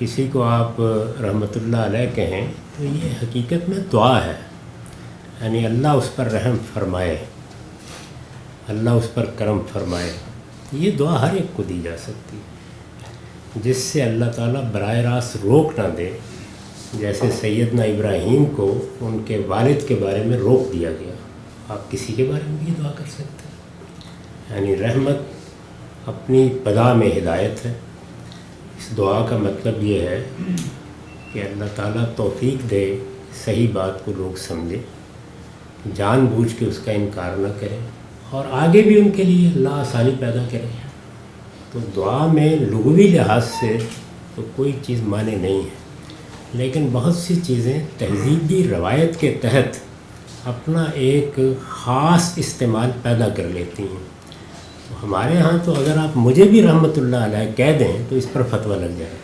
किसी को आप रहमतुल्लाह अलैह कहें तो ये हकीकत में दुआ है, यानी अल्लाह उस पर रहम फरमाए, अल्लाह उस पर करम फरमाए। ये दुआ हर एक को दी जा सकती है, जिससे अल्लाह ताला बराह रास्त रोक ना दे। जैसे सैयदना इब्राहीम को उनके वालिद के बारे में रोक दिया गया, आप किसी के बारे में भी दुआ कर सकते हैं। यानी रहमत अपनी पदा में हिदायत है। इस दुआ का मतलब ये है कि अल्लाह ताला तौफीक दे, सही बात को लोग समझे, जानबूझ के उसका इनकार न करें और आगे भी उनके लिए अल्लाह आसानी पैदा करे। तो दुआ में लुग़वी लिहाज से तो कोई चीज़ माने नहीं है, लेकिन बहुत सी चीज़ें तहज़ीबी रवायत के तहत अपना एक ख़ास इस्तेमाल पैदा कर लेती हैं। तो हमारे यहाँ तो अगर आप मुझे भी रहमतुल्लाह अलैह कह दें तो इस पर फतवा लग जाए।